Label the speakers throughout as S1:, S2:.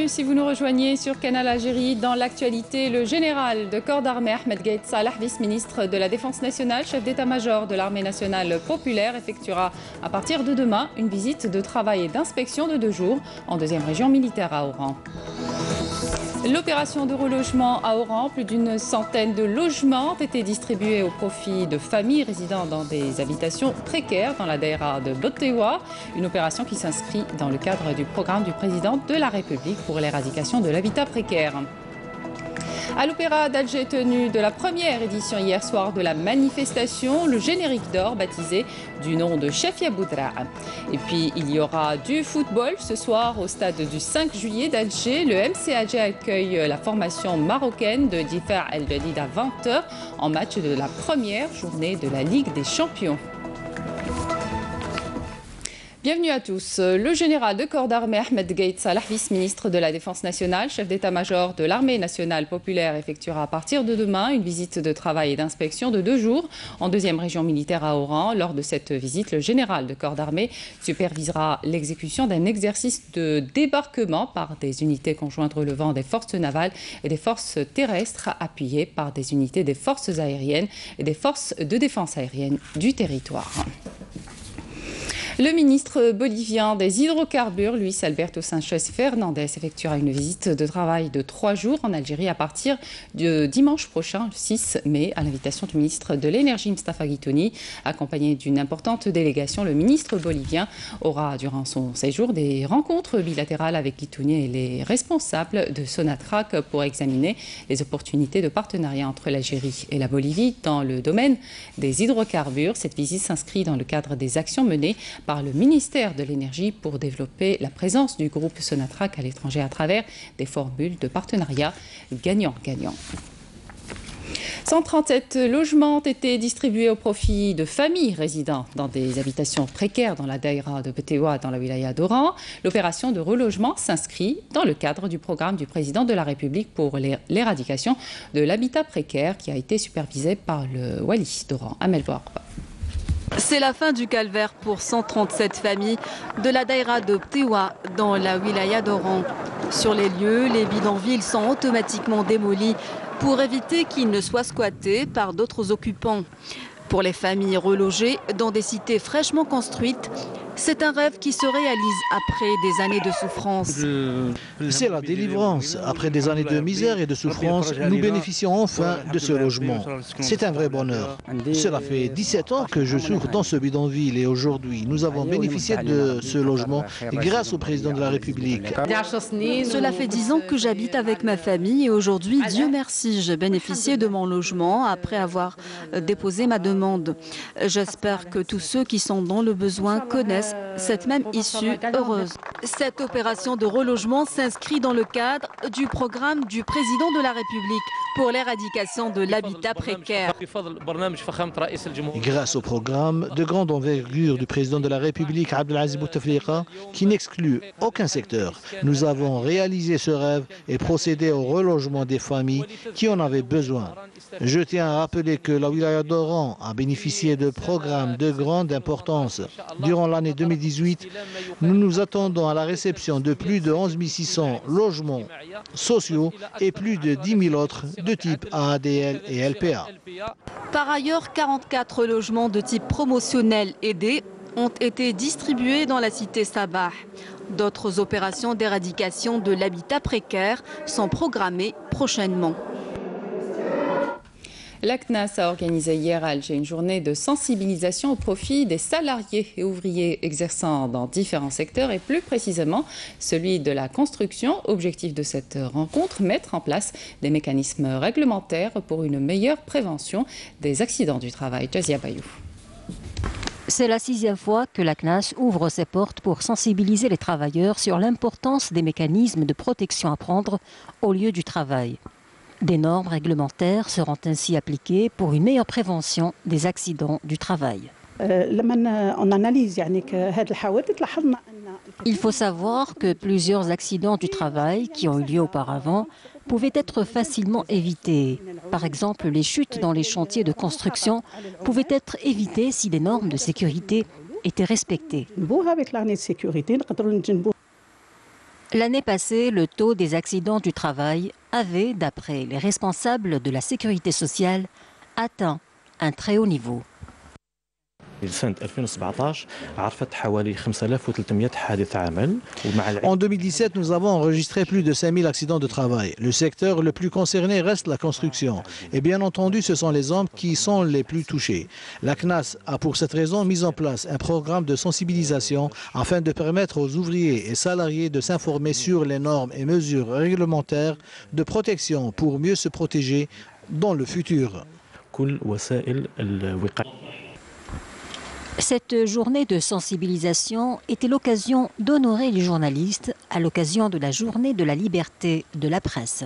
S1: bienvenue si vous nous rejoignez sur Canal Algérie. Dans l'actualité, le général de corps d'armée Ahmed Gaït Salah, vice-ministre de la Défense nationale, chef d'état-major de l'armée nationale populaire, effectuera à partir de demain une visite de travail et d'inspection de 2 jours en 2e région militaire à Oran. L'opération de relogement à Oran, plus d'une centaine de logements ont été distribués au profit de familles résidant dans des habitations précaires dans la daïra de Botewa. Une opération qui s'inscrit dans le cadre du programme du président de la République pour l'éradication de l'habitat précaire. À l'Opéra d'Alger, tenu de la première édition hier soir de la manifestation, le générique d'or baptisé du nom de Chefia Boudra. Et puis il y aura du football ce soir au stade du 5 juillet d'Alger. Le MC Alger accueille la formation marocaine de Difar El Jadid à 20h en match de la première journée de la Ligue des Champions. Bienvenue à tous. Le général de corps d'armée Ahmed Gaït Salah, vice-ministre de la Défense nationale, chef d'état-major de l'armée nationale populaire, effectuera à partir de demain une visite de travail et d'inspection de 2 jours en 2e région militaire à Oran. Lors de cette visite, le général de corps d'armée supervisera l'exécution d'un exercice de débarquement par des unités conjointes relevant des forces navales et des forces terrestres, appuyées par des unités des forces aériennes et des forces de défense aérienne du territoire. Le ministre bolivien des hydrocarbures, Luis Alberto Sánchez Fernández, effectuera une visite de travail de 3 jours en Algérie à partir de dimanche prochain, le 6 mai, à l'invitation du ministre de l'Énergie, Mustafa Guitouni. Accompagné d'une importante délégation, le ministre bolivien aura, durant son séjour, des rencontres bilatérales avec Guitouni et les responsables de Sonatrach pour examiner les opportunités de partenariat entre l'Algérie et la Bolivie dans le domaine des hydrocarbures. Cette visite s'inscrit dans le cadre des actions menées par le ministère de l'Énergie pour développer la présence du groupe Sonatrach à l'étranger à travers des formules de partenariat gagnant-gagnant. 137 logements ont été distribués au profit de familles résidant dans des habitations précaires dans la daïra de Botewa dans la wilaya d'Oran. L'opération de relogement s'inscrit dans le cadre du programme du président de la République pour l'éradication de l'habitat précaire qui a été supervisé par le wali d'Oran, Amel Bouarba.
S2: C'est la fin du calvaire pour 137 familles de la daïra de Botewa dans la wilaya d'Oran. Sur les lieux, les bidonvilles sont automatiquement démolis pour éviter qu'ils ne soient squattés par d'autres occupants. Pour les familles relogées dans des cités fraîchement construites, c'est un rêve qui se réalise après des années de souffrance.
S3: C'est la délivrance. Après des années de misère et de souffrance, nous bénéficions enfin de ce logement. C'est un vrai bonheur. Cela fait 17 ans que je souffre dans ce bidonville et aujourd'hui, nous avons bénéficié de ce logement grâce au président de la République.
S2: Cela fait 10 ans que j'habite avec ma famille et aujourd'hui, Dieu merci, j'ai bénéficié de mon logement après avoir déposé ma demande. J'espère que tous ceux qui sont dans le besoin connaissent cette même issue heureuse. Cette opération de relogement s'inscrit dans le cadre du programme du président de la République pour l'éradication de l'habitat précaire.
S3: Grâce au programme de grande envergure du président de la République, Abdelaziz Bouteflika, qui n'exclut aucun secteur, nous avons réalisé ce rêve et procédé au relogement des familles qui en avaient besoin. Je tiens à rappeler que la wilaya d'Oran a bénéficié de programmes de grande importance. Durant l'année 2018, nous nous attendons à la réception de plus de 11 600 logements sociaux et plus de 10 000 autres de type AADL et LPA.
S2: Par ailleurs, 44 logements de type promotionnel aidés ont été distribués dans la cité Sabah. D'autres opérations d'éradication de l'habitat précaire sont programmées prochainement.
S1: La CNAS a organisé hier à Alger une journée de sensibilisation au profit des salariés et ouvriers exerçant dans différents secteurs et plus précisément celui de la construction. Objectif de cette rencontre, mettre en place des mécanismes réglementaires pour une meilleure prévention des accidents du travail. Jazia Bayou.
S4: C'est la 6e fois que la CNAS ouvre ses portes pour sensibiliser les travailleurs sur l'importance des mécanismes de protection à prendre au lieu du travail. Des normes réglementaires seront ainsi appliquées pour une meilleure prévention des accidents du travail. Il faut savoir que plusieurs accidents du travail qui ont eu lieu auparavant pouvaient être facilement évités. Par exemple, les chutes dans les chantiers de construction pouvaient être évitées si les normes de sécurité étaient respectées. L'année passée, le taux des accidents du travail avait, d'après les responsables de la sécurité sociale, atteint un très haut niveau.
S3: En 2017, nous avons enregistré plus de 5000 accidents de travail. Le secteur le plus concerné reste la construction. Et bien entendu, ce sont les hommes qui sont les plus touchés. La CNAS a pour cette raison mis en place un programme de sensibilisation afin de permettre aux ouvriers et salariés de s'informer sur les normes et mesures réglementaires de protection pour mieux se protéger dans le futur.
S4: Cette journée de sensibilisation était l'occasion d'honorer les journalistes à l'occasion de la journée de la liberté de la presse.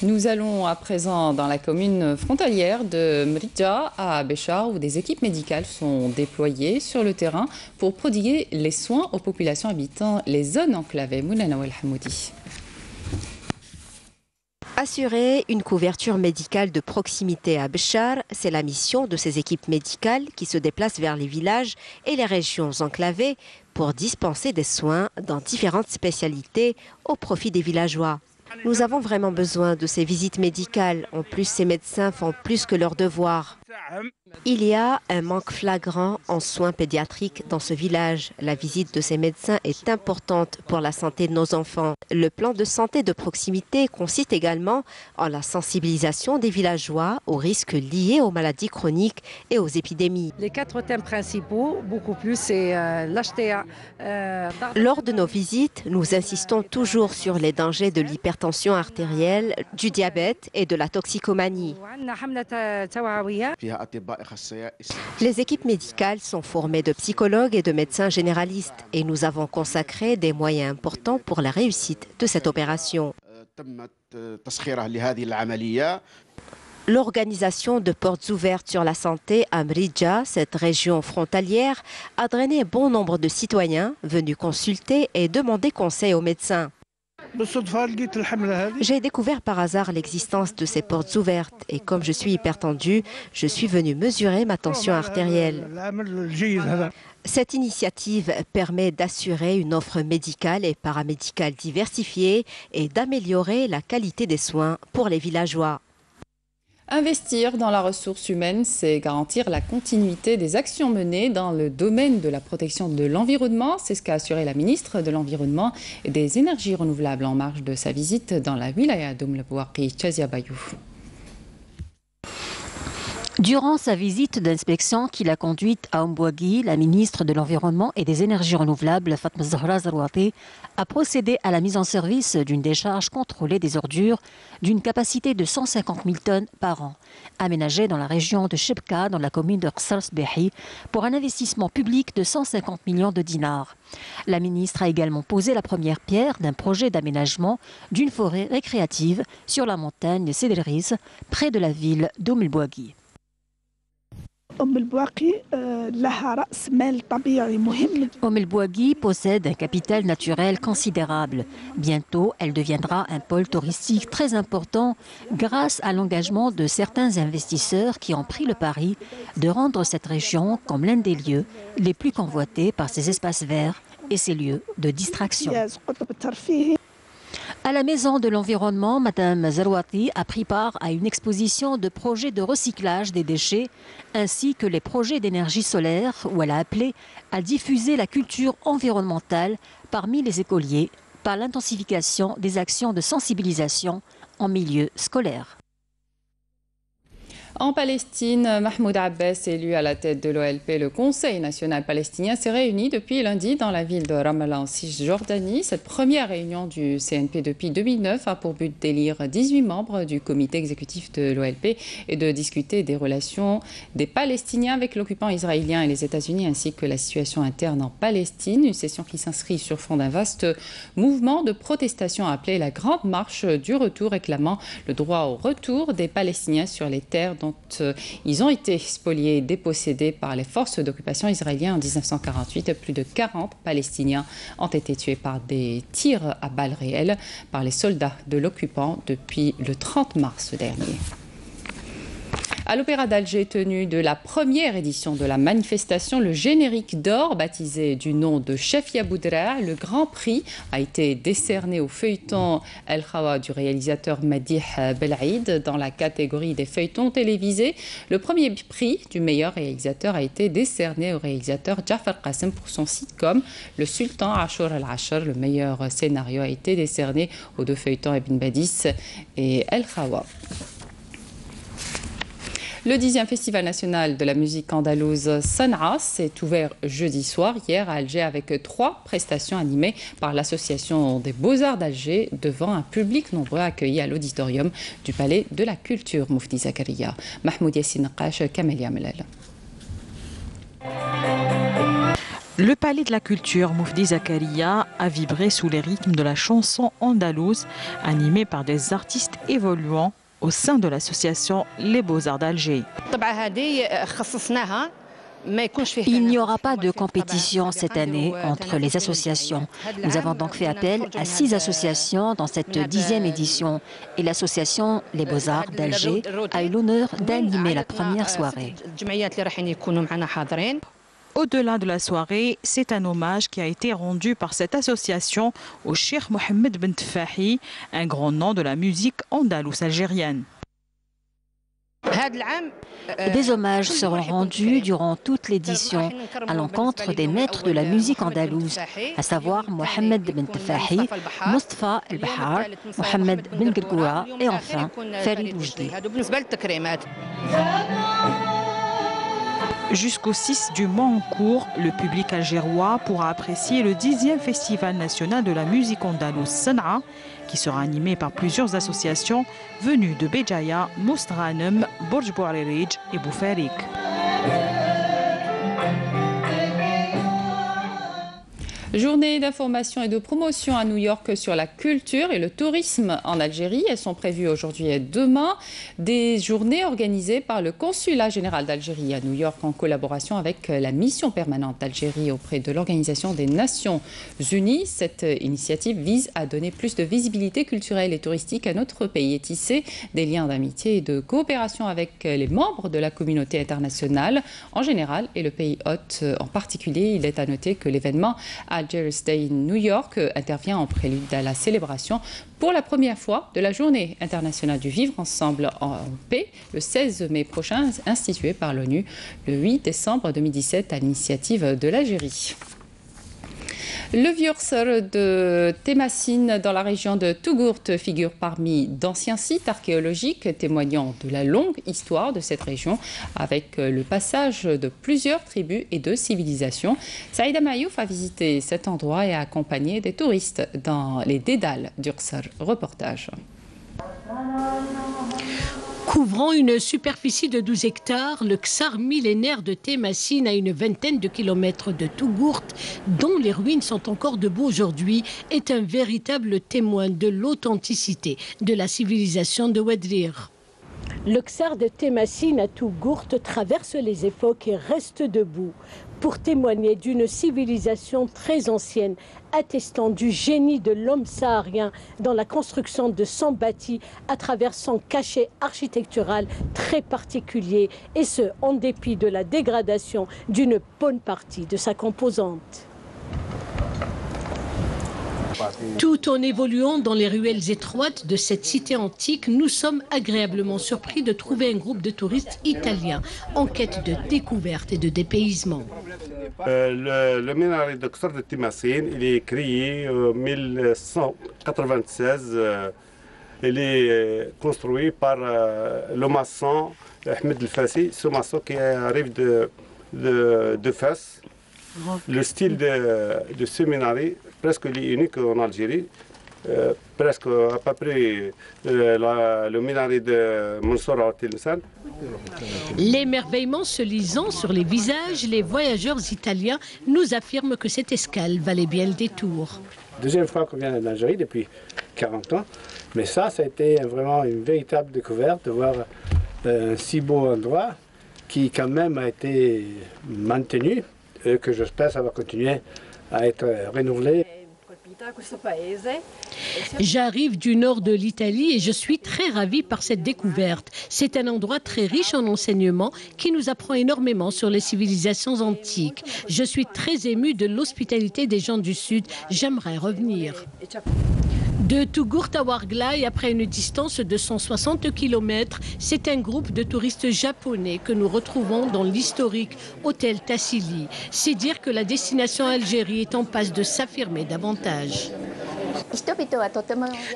S1: Nous allons à présent dans la commune frontalière de Mridja à Béchar où des équipes médicales sont déployées sur le terrain pour prodiguer les soins aux populations habitant les zones enclavées. Moulana El Hamoudi.
S5: Assurer une couverture médicale de proximité à Béchar, c'est la mission de ces équipes médicales qui se déplacent vers les villages et les régions enclavées pour dispenser des soins dans différentes spécialités au profit des villageois. Nous avons vraiment besoin de ces visites médicales. En plus, ces médecins font plus que leur devoir. Il y a un manque flagrant en soins pédiatriques dans ce village. La visite de ces médecins est importante pour la santé de nos enfants. Le plan de santé de proximité consiste également en la sensibilisation des villageois aux risques liés aux maladies chroniques et aux épidémies.
S6: Les 4 thèmes principaux, beaucoup plus, c'est l'HTA.
S5: Lors de nos visites, nous insistons toujours sur les dangers de l'hypertension artérielle, du diabète et de la toxicomanie. Les équipes médicales sont formées de psychologues et de médecins généralistes et nous avons consacré des moyens importants pour la réussite de cette opération. L'organisation de portes ouvertes sur la santé à Mridja, cette région frontalière, a drainé bon nombre de citoyens venus consulter et demander conseil aux médecins. J'ai découvert par hasard l'existence de ces portes ouvertes et comme je suis hypertendue, je suis venue mesurer ma tension artérielle. Cette initiative permet d'assurer une offre médicale et paramédicale diversifiée et d'améliorer la qualité des soins pour les villageois.
S1: Investir dans la ressource humaine, c'est garantir la continuité des actions menées dans le domaine de la protection de l'environnement. C'est ce qu'a assuré la ministre de l'Environnement et des Énergies renouvelables en marge de sa visite dans la wilaya d'Oum El Bouaqi, Chazia Bayou.
S4: Durant sa visite d'inspection qu'il a conduite à Mbouagui, la ministre de l'Environnement et des Énergies renouvelables, Fatma Zahra Zarouati, a procédé à la mise en service d'une décharge contrôlée des ordures d'une capacité de 150 000 tonnes par an, aménagée dans la région de Chebka, dans la commune de Qsar Sbehi, pour un investissement public de 150 millions de dinars. La ministre a également posé la première pierre d'un projet d'aménagement d'une forêt récréative sur la montagne Cédriz, près de la ville d'Oum El Bouagui.
S7: Oum
S4: El Bouagui possède un capital naturel considérable. Bientôt, elle deviendra un pôle touristique très important grâce à l'engagement de certains investisseurs qui ont pris le pari de rendre cette région comme l'un des lieux les plus convoités par ses espaces verts et ses lieux de distraction. À la Maison de l'Environnement, Mme Zarouati a pris part à une exposition de projets de recyclage des déchets ainsi que les projets d'énergie solaire où elle a appelé à diffuser la culture environnementale parmi les écoliers par l'intensification des actions de sensibilisation en milieu scolaire.
S1: En Palestine, Mahmoud Abbas, élu à la tête de l'OLP, le Conseil national palestinien, s'est réuni depuis lundi dans la ville de Ramallah en Cisjordanie. Cette première réunion du CNP depuis 2009 a pour but d'élire 18 membres du comité exécutif de l'OLP et de discuter des relations des Palestiniens avec l'occupant israélien et les États-Unis ainsi que la situation interne en Palestine. Une session qui s'inscrit sur fond d'un vaste mouvement de protestation appelé la Grande Marche du Retour, réclamant le droit au retour des Palestiniens sur les terres dont ils ont été spoliés et dépossédés par les forces d'occupation israéliennes en 1948. Plus de 40 Palestiniens ont été tués par des tirs à balles réelles par les soldats de l'occupant depuis le 30 mars dernier. À l'Opéra d'Alger, tenue de la première édition de la manifestation, le générique d'or, baptisé du nom de Chefia Boudra, le grand prix a été décerné au feuilleton El Khawa du réalisateur Madih Belaïd dans la catégorie des feuilletons télévisés. Le premier prix du meilleur réalisateur a été décerné au réalisateur Jafar Qasim pour son sitcom Le Sultan Ashur al-Ashar. Le meilleur scénario a été décerné aux deux feuilletons Ibn Badis et El Khawa. Le 10e Festival national de la musique andalouse Sanaa s'est ouvert jeudi soir, hier à Alger, avec 3 prestations animées par l'Association des Beaux-Arts d'Alger devant un public nombreux accueilli à l'auditorium du Palais de la Culture. Moufti Zakaria, Mahmoud Yassine Naqash, Camélia Melal.
S8: Le Palais de la Culture Moufti Zakaria a vibré sous les rythmes de la chanson andalouse, animée par des artistes évoluants au sein de l'association Les Beaux-Arts d'Alger.
S4: Il n'y aura pas de compétition cette année entre les associations. Nous avons donc fait appel à 6 associations dans cette 10e édition et l'association Les Beaux-Arts d'Alger a eu l'honneur d'animer la première soirée.
S8: Au-delà de la soirée, c'est un hommage qui a été rendu par cette association au Cheikh Mohamed Ben Tfahi, un grand nom de la musique andalouse algérienne.
S4: Des hommages seront rendus durant toute l'édition à l'encontre des maîtres de la musique andalouse, à savoir Mohamed Ben Tfahi, Mustafa El Bahar, Mohamed Ben Gergoura et enfin Farid Oujdi.
S8: Jusqu'au 6 du mois en cours, le public algérois pourra apprécier le 10e Festival national de la musique andalouse Sanaa, qui sera animé par plusieurs associations venues de Béjaïa, Moustghanem, Borj Bouaririj et Boufarik.
S1: Journée d'information et de promotion à New York sur la culture et le tourisme en Algérie. Elles sont prévues aujourd'hui et demain. Des journées organisées par le Consulat général d'Algérie à New York en collaboration avec la mission permanente d'Algérie auprès de l'Organisation des Nations Unies. Cette initiative vise à donner plus de visibilité culturelle et touristique à notre pays et tisser des liens d'amitié et de coopération avec les membres de la communauté internationale en général et le pays hôte en particulier. Il est à noter que l'événement Algiers Day in New York intervient en prélude à la célébration pour la première fois de la Journée internationale du vivre ensemble en paix, le 16 mai prochain, instituée par l'ONU le 8 décembre 2017 à l'initiative de l'Algérie. Le Vieux-Ursar de Témassine dans la région de Tougourt figure parmi d'anciens sites archéologiques témoignant de la longue histoire de cette région avec le passage de plusieurs tribus et de civilisations. Saïda Mayouf a visité cet endroit et a accompagné des touristes dans les dédales d'Ursar. Reportage.
S9: Couvrant une superficie de 12 hectares, le Ksar millénaire de Témassine à une vingtaine de kilomètres de Tougourt, dont les ruines sont encore debout aujourd'hui, est un véritable témoin de l'authenticité de la civilisation de Ouadrir. Le Ksar de Témassine à Tougourt traverse les époques et reste debout pour témoigner d'une civilisation très ancienne, attestant du génie de l'homme saharien dans la construction de son bâti à travers son cachet architectural très particulier, et ce, en dépit de la dégradation d'une bonne partie de sa composante. Tout en évoluant dans les ruelles étroites de cette cité antique, nous sommes agréablement surpris de trouver un groupe de touristes italiens en quête de découverte et de dépaysement.
S10: Le minaret de Ksar de Témassine, il est créé en 1196. Il est construit par le maçon Ahmed El Fassi, ce maçon qui arrive de Fès. Le style de ce minaret, presque unique en Algérie, presque à peu près le minaret de Mansour Al-Tilmsan.
S9: L'émerveillement se lisant sur les visages, les voyageurs italiens nous affirment que cette escale valait bien le détour.
S11: Deuxième fois qu'on vient en Algérie depuis 40 ans, mais ça a été vraiment une véritable découverte de voir un si beau endroit qui quand même a été maintenu et que j'espère ça va continuer à être renouvelé.
S9: J'arrive du nord de l'Italie et je suis très ravie par cette découverte. C'est un endroit très riche en enseignements qui nous apprend énormément sur les civilisations antiques. Je suis très émue de l'hospitalité des gens du Sud. J'aimerais revenir. De Touggourt à Ouargla, et après une distance de 160 km, c'est un groupe de touristes japonais que nous retrouvons dans l'historique hôtel Tassili. C'est dire que la destination Algérie est en passe de s'affirmer davantage.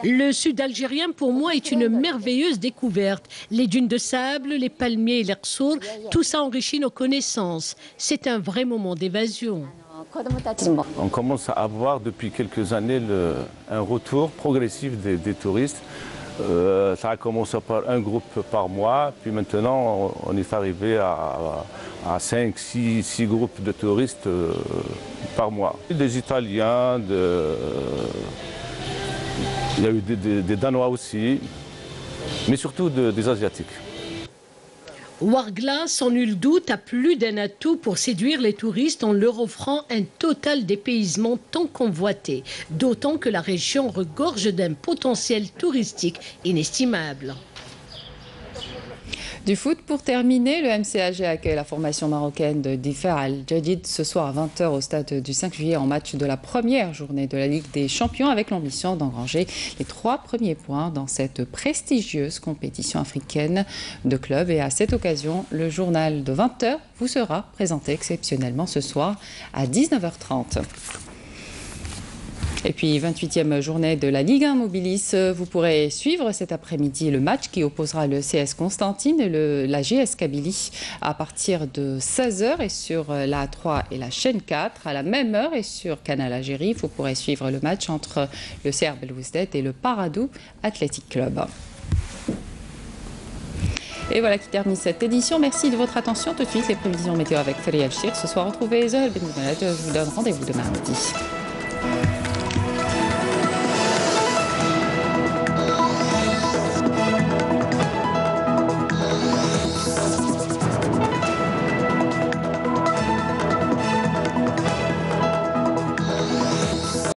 S9: Le sud algérien, pour moi, est une merveilleuse découverte. Les dunes de sable, les palmiers et l'Ersour, tout ça enrichit nos connaissances. C'est un vrai moment d'évasion.
S12: On commence à avoir depuis quelques années un retour progressif des touristes. Ça a commencé par un groupe par mois, puis maintenant on est arrivé à 5, 6 groupes de touristes par mois. Des Italiens, il y a eu des Danois aussi, mais surtout des Asiatiques.
S9: Ouargla, sans nul doute, a plus d'un atout pour séduire les touristes en leur offrant un total dépaysement tant convoité. D'autant que la région regorge d'un potentiel touristique inestimable.
S1: Du foot pour terminer, le MCAG accueille la formation marocaine de Difa Al-Jadid ce soir à 20h au stade du 5 juillet en match de la première journée de la Ligue des Champions avec l'ambition d'engranger les 3 premiers points dans cette prestigieuse compétition africaine de clubs. Et à cette occasion, le journal de 20h vous sera présenté exceptionnellement ce soir à 19h30. Et puis, 28e journée de la Ligue 1 Mobilis. Vous pourrez suivre cet après-midi le match qui opposera le CS Constantine et la GS Kabylie à partir de 16h et sur la A3 et la chaîne 4 à la même heure et sur Canal Algérie. Vous pourrez suivre le match entre le CR Belouizdad et le Paradou Athletic Club. Et voilà qui termine cette édition. Merci de votre attention. Tout de suite, les prévisions météo avec Feri El Chir. Ce soir, retrouvez Zoël Ben Moumelad. Je vous donne rendez-vous demain midi.